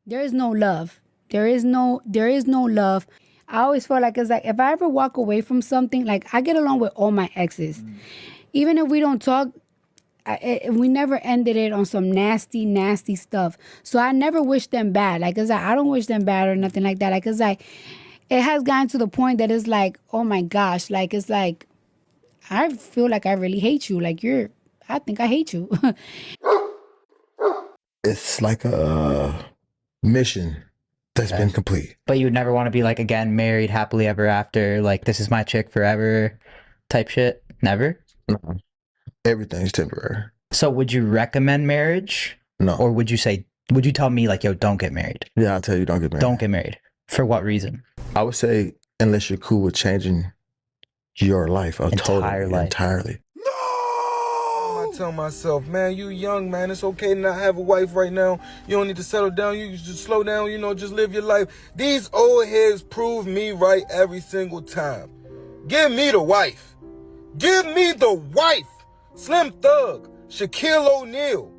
There is no love. There is no love. I always feel like it's like if I ever walk away from something, like I get along with all my exes. Even if we don't talk, we never ended it on some nasty, nasty stuff. So I never wish them bad. Like it's like I don't wish them bad or nothing like that. Like it's like it has gotten to the point that it's like, oh my gosh, like it's like I feel like I really hate you. Like I think I hate you. It's like a mission that's Okay. been complete. But you would never want to be like, again, married happily ever after, like this is my chick forever type shit? Never? No. Everything's temporary. So would you recommend marriage? No. Or would you tell me like, yo, don't get married? Yeah, I'll tell you, don't get married. Don't get married. For what reason? I would say unless you're cool with changing your life Entire entirely. I tell myself, man, you young, man. It's okay to not have a wife right now. You don't need to settle down. You just slow down, just live your life. These old heads prove me right every single time. Give me the wife. Give me the wife. Slim Thug, Shaquille O'Neal,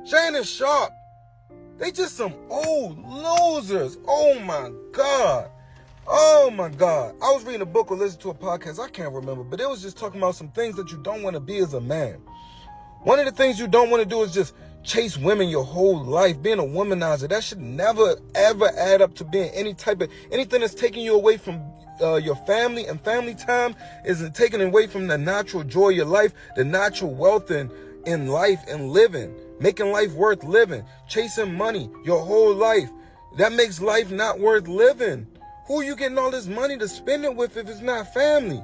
Shannon Sharp. They just some old losers. Oh, my God. Oh, my God. I was reading a book or listening to a podcast. I can't remember, but it was just talking about some things that you don't want to be as a man. One of the things you don't want to do is just chase women your whole life. Being a womanizer, that should never, ever add up to being anything that's taking you away from your family and family time, is taking away from the natural joy of your life, the natural wealth in life and living, making life worth living, chasing money your whole life. That makes life not worth living. Who are you getting all this money to spend it with if it's not family?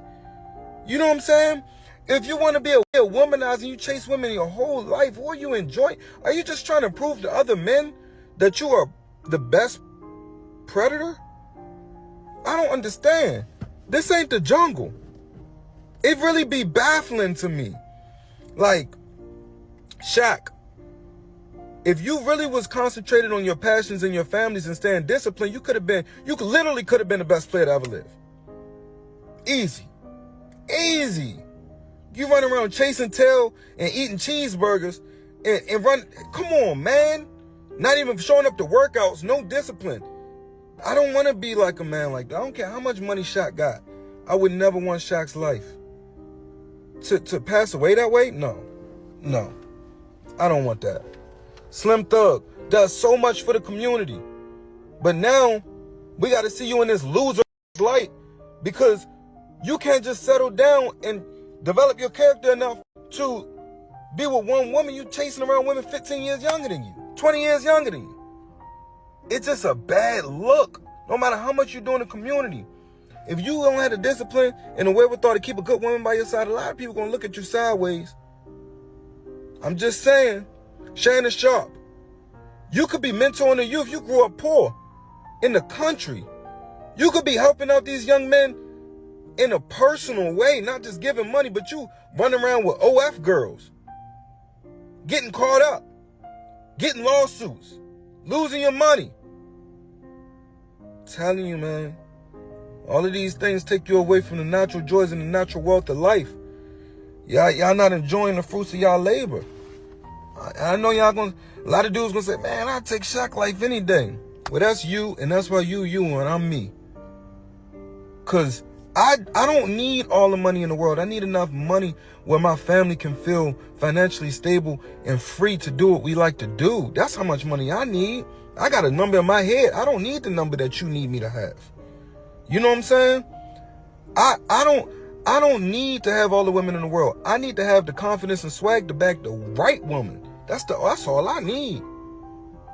You know what I'm saying? If you want to be a womanizer and you chase women your whole life, what are you enjoying? Are you just trying to prove to other men that you are the best predator? I don't understand. This ain't the jungle. It really be baffling to me. Like, Shaq, if you really was concentrated on your passions and your families and staying disciplined, you literally could have been the best player to ever live. Easy. Easy. You run around chasing tail and eating cheeseburgers and run. Come on, man. Not even showing up to workouts. No discipline. I don't want to be like a man like that. I don't care how much money Shaq got. I would never want Shaq's life. To pass away that way? No. I don't want that. Slim Thug does so much for the community. But now, we got to see you in this loser light because you can't just settle down and develop your character enough to be with one woman. You chasing around women 15 years younger than you, 20 years younger than you. It's just a bad look, no matter how much you do in the community. If you don't have the discipline and the wherewithal to keep a good woman by your side, a lot of people going to look at you sideways. I'm just saying, Shannon Sharp, you could be mentoring the youth. You grew up poor in the country. You could be helping out these young men in a personal way, not just giving money, but you running around with OF girls, getting caught up, getting lawsuits, losing your money. I'm telling you, man, all of these things take you away from the natural joys and the natural wealth of life. Y'all not enjoying the fruits of y'all labor. I know a lot of dudes gonna say, man, I'll take Shaq life any day. Well, that's you, and that's why you, and I'm me. Cause I don't need all the money in the world. I need enough money where my family can feel financially stable and free to do what we like to do. That's how much money I need. I got a number in my head. I don't need the number that you need me to have. You know what I'm saying? I don't need to have all the women in the world. I need to have the confidence and swag to back the right woman. That's all I need.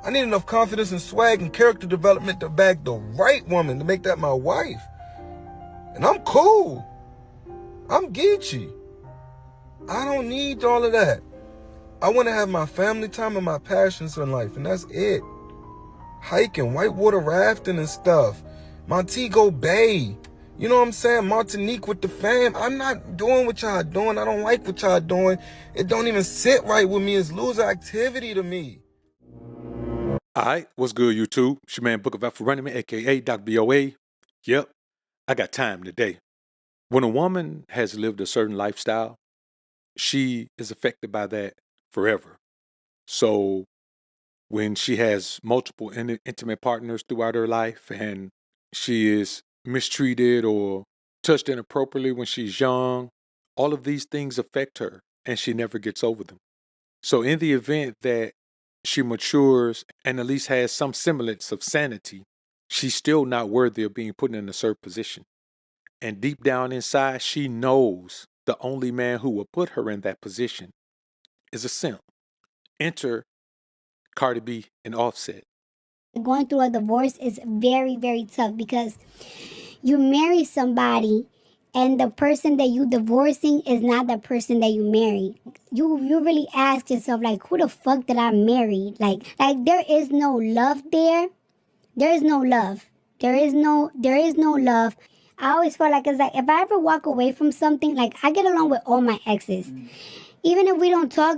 I need enough confidence and swag and character development to back the right woman to make that my wife. And I'm cool. I'm Geechee. I don't need all of that. I want to have my family time and my passions in life, and that's it. Hiking, whitewater rafting and stuff. Montego Bay. You know what I'm saying? Martinique with the fam. I'm not doing what y'all doing. I don't like what y'all doing. It don't even sit right with me. It's loser activity to me. All right, what's good, YouTube? It's your man, Book of AlphaRonomy, a.k.a. Dr. B.O.A. Yep, I got time today. When a woman has lived a certain lifestyle, she is affected by that forever. So when she has multiple intimate partners throughout her life and she is mistreated or touched inappropriately when she's young. All of these things affect her and she never gets over them. So in the event that she matures and at least has some semblance of sanity, she's still not worthy of being put in a certain position. And deep down inside, she knows the only man who will put her in that position is a simp. Enter Cardi B and Offset. Going through a divorce is very, very tough because you marry somebody and the person that you divorcing is not the person that you married. You really ask yourself, like, who the fuck did I marry? Like there is no love there. There is no love. There is no love. I always feel like it's like if I ever walk away from something, like I get along with all my exes. Even if we don't talk,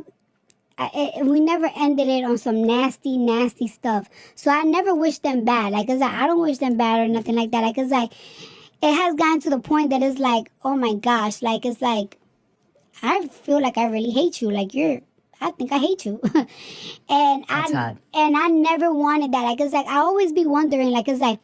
we never ended it on some nasty, nasty stuff. So I never wish them bad. Like, it's like, I don't wish them bad or nothing like that. Like, it's like, it has gotten to the point that it's like, oh my gosh, like, it's like, I feel like I really hate you. Like, I think I hate you. and I never wanted that. Like, it's like, I always be wondering, like, it's like,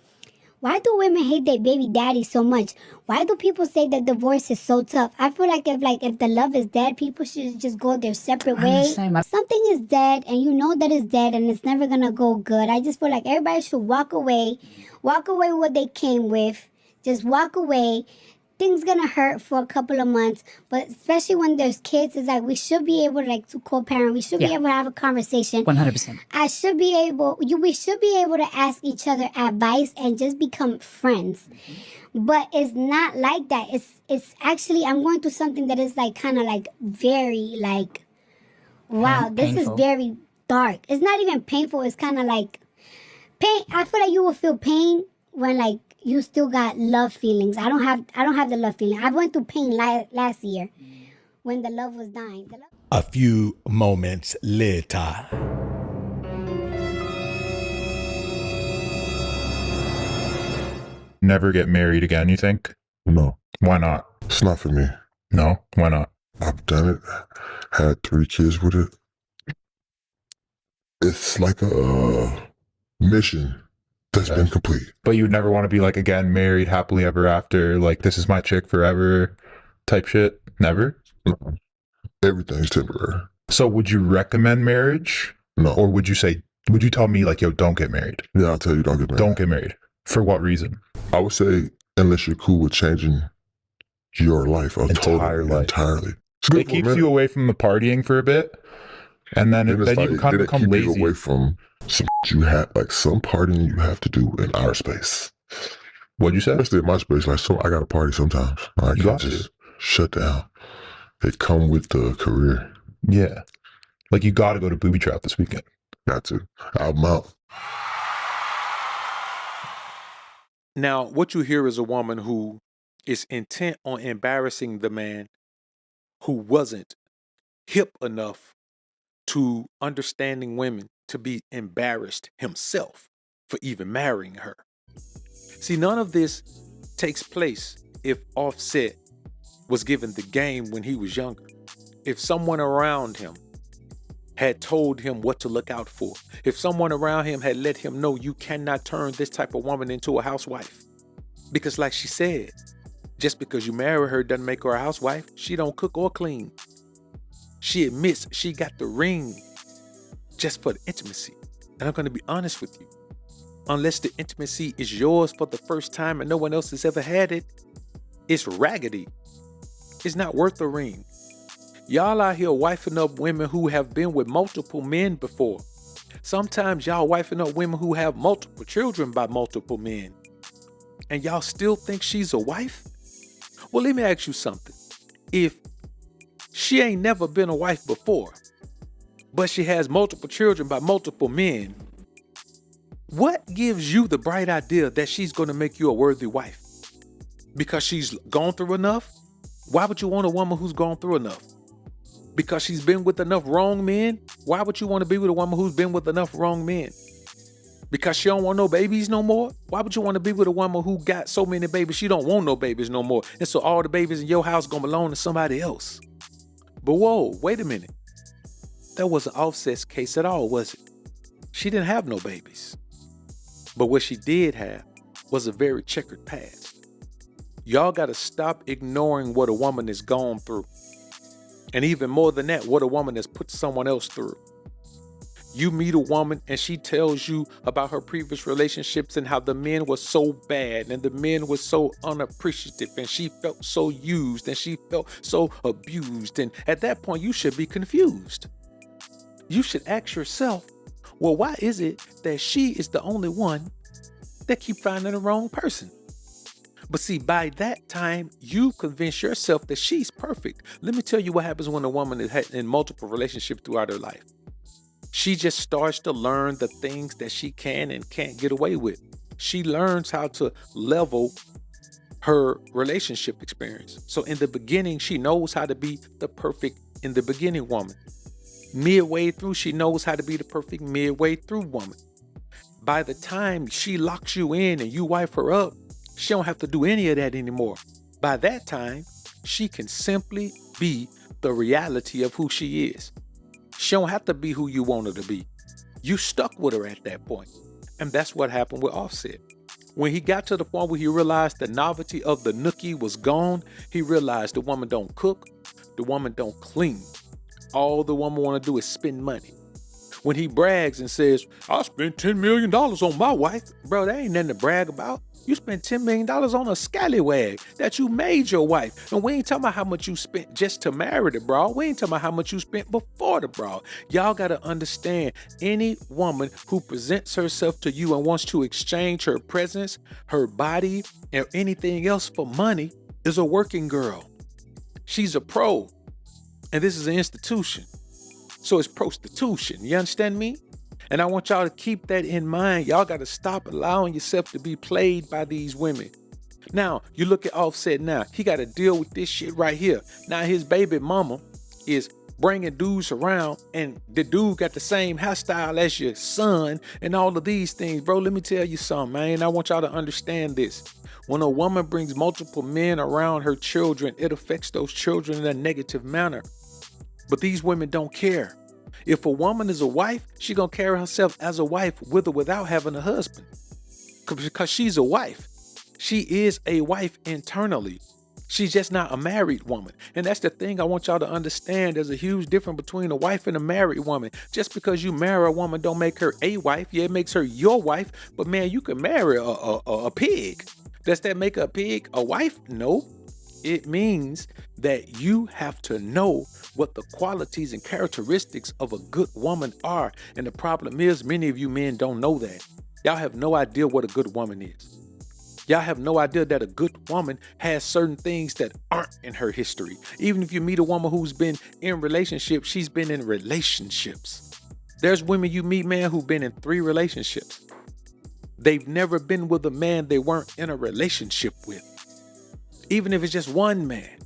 why do women hate their baby daddy so much? Why do people say that divorce is so tough? I feel like if the love is dead, people should just go their separate ways. Something is dead and you know that it's dead and it's never gonna go good. I just feel like everybody should walk away with what they came with. Just walk away. Things gonna hurt for a couple of months, but especially when there's kids, it's like we should be able to co-parent. We should be able to have a conversation. 100%. We should be able to ask each other advice and just become friends. But it's not like that. It's actually, I'm going through something that is like kind of like very like, wow, this is very dark. It's not even painful. It's kind of like pain. I feel like you will feel pain when like you still got love feelings. I don't have the love feeling. I went through pain last year when the love was dying. A few moments later. Never get married again, you think? No, Why not? it's not for me. No? Why not? I've done it. Had 3 kids with it. It's like a mission that's been complete. But you'd never want to be like, again, married happily ever after, like, this is my chick forever type shit? Never? No. Everything's temporary. So would you recommend marriage? No. Or would you tell me like, yo, don't get married? Yeah, I'll tell you, don't get married. Don't get married. For what reason? I would say, unless you're cool with changing your life entirely. It's good It for a keeps minute. you away from the partying for a bit, and then And it's you kind of it become keep you lazy. away from some you have, like some partying you have to do in our space. What'd you say? Especially in my space, like, so I got to party sometimes. I You can't got just shut down. They come with the career. Yeah. Like, you got to go to Booby Trap this weekend. Got to. I'm out. Now, what you hear is a woman who is intent on embarrassing the man who wasn't hip enough to understanding women to be embarrassed himself for even marrying her. See, none of this takes place if Offset was given the game when he was younger. If someone around him had told him what to look out for, if someone around him had let him know you cannot turn this type of woman into a housewife. Because like she said, just because you marry her doesn't make her a housewife. She don't cook or clean. She admits she got the ring just for the intimacy. And I'm going to be honest with you. Unless the intimacy is yours for the first time and no one else has ever had it, it's raggedy. It's not worth the ring. Y'all out here wifing up women who have been with multiple men before. Sometimes y'all wifing up women who have multiple children by multiple men. And y'all still think she's a wife? Well, let me ask you something. If she ain't never been a wife before, but she has multiple children by multiple men, what gives you the bright idea that she's going to make you a worthy wife? Because she's gone through enough? Why would you want a woman who's gone through enough? Because she's been with enough wrong men? Why would you want to be with a woman who's been with enough wrong men? Because she don't want no babies no more? Why would you want to be with a woman who got so many babies she don't want no babies no more? And so all the babies in your house gonna belong to somebody else. But whoa, wait a minute. That wasn't Offset's case at all, was it? She didn't have no babies. But what she did have was a very checkered past. Y'all got to stop ignoring what a woman has gone through. And even more than that, what a woman has put someone else through. You meet a woman and she tells you about her previous relationships and how the men were so bad and the men were so unappreciative and she felt so used and she felt so abused. And at that point, you should be confused. You should ask yourself, well, why is it that she is the only one that keep finding the wrong person? But see, by that time, you convince yourself that she's perfect. Let me tell you what happens when a woman is in multiple relationships throughout her life. She just starts to learn the things that she can and can't get away with. She learns how to level her relationship experience. So in the beginning, she knows how to be the perfect in the beginning woman. Midway through, she knows how to be the perfect midway through woman. By the time she locks you in and you wife her up, she don't have to do any of that anymore. By that time, she can simply be the reality of who she is. She don't have to be who you want her to be. You stuck with her at that point. And that's what happened with Offset. When he got to the point where he realized the novelty of the nookie was gone, he realized the woman don't cook, the woman don't clean. All the woman want to do is spend money. When he brags and says, I spent $10 million on my wife, bro, that ain't nothing to brag about. You spent $10 million on a scallywag that you made your wife. And we ain't talking about how much you spent just to marry the broad. We ain't talking about how much you spent before the broad. Y'all got to understand, any woman who presents herself to you and wants to exchange her presence, her body, and anything else for money is a working girl. She's a pro. And this is an institution. So it's prostitution. You understand me? And I want y'all to keep that in mind. Y'all got to stop allowing yourself to be played by these women. Now, you look at Offset now. He got to deal with this shit right here. Now, his baby mama is bringing dudes around, and the dude got the same hairstyle as your son and all of these things. Bro, let me tell you something, man. I want y'all to understand this. When a woman brings multiple men around her children, it affects those children in a negative manner. But these women don't care. If a woman is a wife, she gonna carry herself as a wife with or without having a husband. Because she's a wife. She is a wife internally. She's just not a married woman. And that's the thing I want y'all to understand. There's a huge difference between a wife and a married woman. Just because you marry a woman don't make her a wife. Yeah, it makes her your wife. But man, you can marry a pig. Does that make a pig a wife? No. It means that you have to know what the qualities and characteristics of a good woman are. And the problem is, many of you men don't know that. Y'all have no idea what a good woman is. Y'all have no idea that a good woman has certain things that aren't in her history. Even if you meet a woman who's been in relationships, she's been in relationships. There's women you meet, man, who've been in 3 relationships. They've never been with a man they weren't in a relationship with. Even if it's just one man.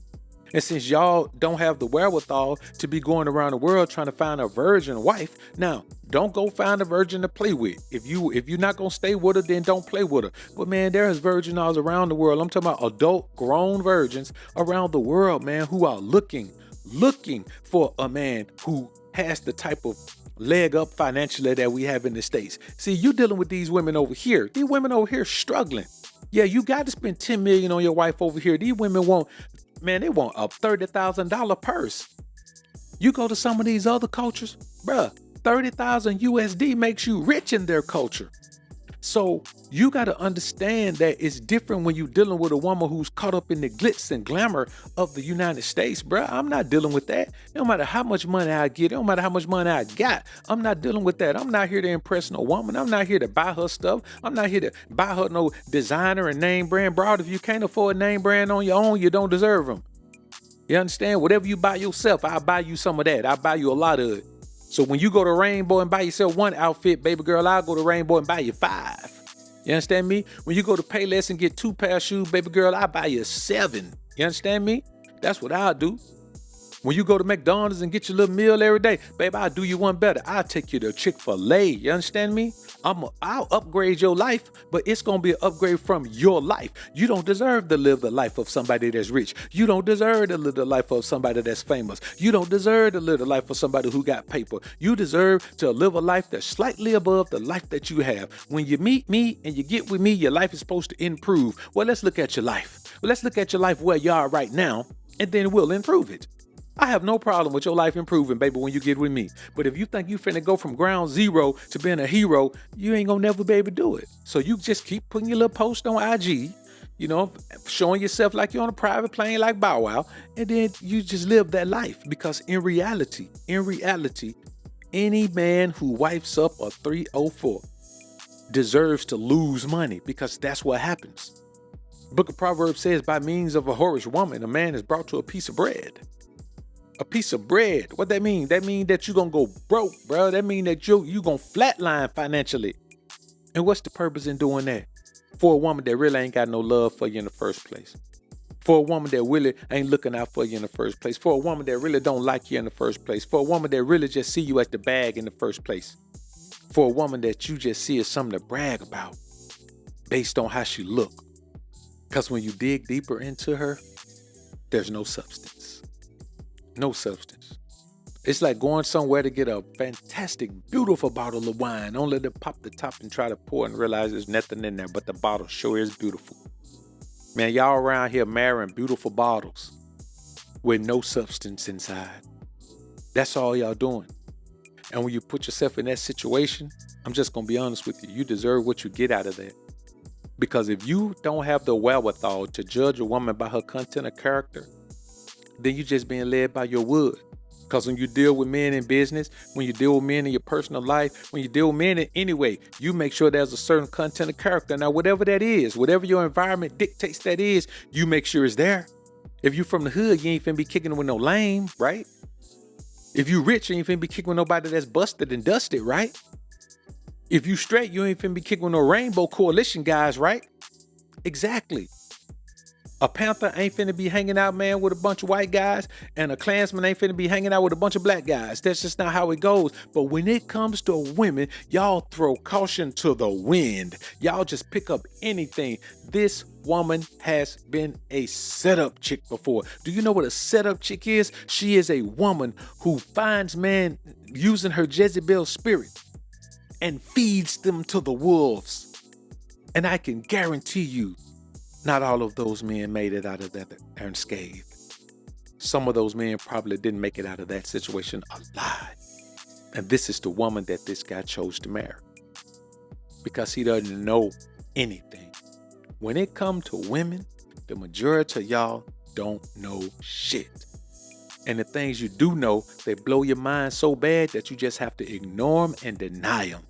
And since y'all don't have the wherewithal to be going around the world trying to find a virgin wife, now don't go find a virgin to play with. If you're not gonna stay with her, then don't play with her. But man, there's virgins all around the world. I'm talking about adult, grown virgins around the world, man, who are looking for a man who has the type of leg up financially that we have in the States. See, you dealing with these women over here. These women over here struggling. Yeah, you got to spend $10 million on your wife over here. These women want a $30,000 purse. You go to some of these other cultures, bruh, 30,000 USD makes you rich in their culture. So you got to understand that it's different when you're dealing with a woman who's caught up in the glitz and glamour of the United States, bruh. I'm not dealing with that. No matter how much money I get, no matter how much money I got, I'm not dealing with that. I'm not here to impress no woman. I'm not here to buy her stuff. I'm not here to buy her no designer and name brand. Bro, if you can't afford name brand on your own, you don't deserve them. You understand? Whatever you buy yourself, I'll buy you some of that. I'll buy you a lot of it. So when you go to Rainbow and buy yourself one outfit, baby girl, I'll go to Rainbow and buy you 5. You understand me? When you go to Payless and get 2 pair of shoes, baby girl, I'll buy you 7. You understand me? That's what I'll do. When you go to McDonald's and get your little meal every day, babe, I'll do you one better. I'll take you to Chick-fil-A. You understand me? I'll upgrade your life, but it's going to be an upgrade from your life. You don't deserve to live the life of somebody that's rich. You don't deserve to live the life of somebody that's famous. You don't deserve to live the life of somebody who got paper. You deserve to live a life that's slightly above the life that you have. When you meet me and you get with me, your life is supposed to improve. Well, let's look at your life. Well, let's look at your life where you are right now, and then we'll improve it. I have no problem with your life improving, baby, when you get with me. But if you think you finna go from ground zero to being a hero, you ain't gonna never be able to do it. So you just keep putting your little post on IG, you know, showing yourself like you're on a private plane like Bow Wow, and then you just live that life. Because in reality, any man who wipes up a 304 deserves to lose money, because that's what happens. Book of Proverbs says, by means of a whorish woman, a man is brought to a piece of bread. A piece of bread. What that mean? That mean that you gonna go broke, bro. That mean that you gonna flatline financially. And what's the purpose in doing that? For a woman that really ain't got no love for you in the first place. For a woman that really ain't looking out for you in the first place. For a woman that really don't like you in the first place. For a woman that really just see you at the bag in the first place. For a woman that you just see as something to brag about based on how she look. Because when you dig deeper into her, there's no substance. No substance. It's like going somewhere to get a fantastic, beautiful bottle of wine, only to pop the top and try to pour and realize there's nothing in there, but the bottle sure is beautiful. Man, y'all around here marrying beautiful bottles with no substance inside. That's all y'all doing. And when you put yourself in that situation, I'm just going to be honest with you, you deserve what you get out of that. Because if you don't have the wherewithal to judge a woman by her content or character, then you just being led by your wood. Because when you deal with men in business, when you deal with men in your personal life, when you deal with men in any way, you make sure there's a certain content of character. Now, whatever that is, whatever your environment dictates that is, you make sure it's there. If you from the hood, you ain't finna be kicking with no lame, right? If you rich, you ain't finna be kicking with nobody that's busted and dusted, right? If you straight, you ain't finna be kicking with no rainbow coalition guys, right? Exactly. A Panther ain't finna be hanging out, man, with a bunch of white guys, and a Klansman ain't finna be hanging out with a bunch of black guys. That's just not how it goes. But when it comes to women, y'all throw caution to the wind. Y'all just pick up anything. This woman has been a setup chick before. Do you know what a setup chick is? She is a woman who finds men using her Jezebel spirit and feeds them to the wolves. And I can guarantee you, not all of those men made it out of that unscathed. Some of those men probably didn't make it out of that situation alive. And this is the woman that this guy chose to marry. Because he doesn't know anything. When it comes to women, the majority of y'all don't know shit. And the things you do know, they blow your mind so bad that you just have to ignore them and deny them.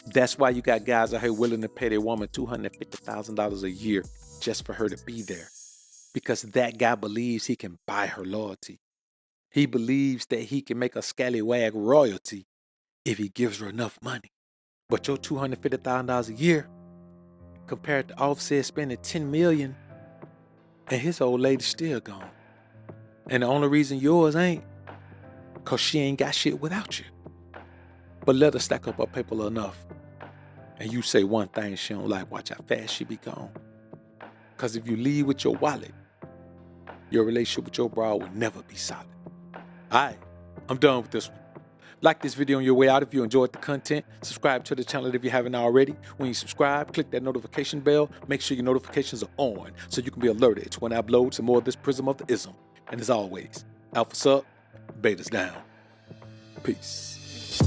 That's why you got guys out here willing to pay their woman $250,000 a year just for her to be there. Because that guy believes he can buy her loyalty. He believes that he can make a scallywag royalty if he gives her enough money. But your $250,000 a year compared to Offset spending $10 million and his old lady's still gone. And the only reason yours ain't because she ain't got shit without you. But let her stack up her paper enough. And you say one thing she don't like, watch how fast she be gone. Because if you leave with your wallet, your relationship with your broad will never be solid. All right, I'm done with this one. Like this video on your way out if you enjoyed the content. Subscribe to the channel if you haven't already. When you subscribe, click that notification bell. Make sure your notifications are on so you can be alerted to when I upload some more of this Prism of the Ism. And as always, Alpha's up, Beta's down. Peace.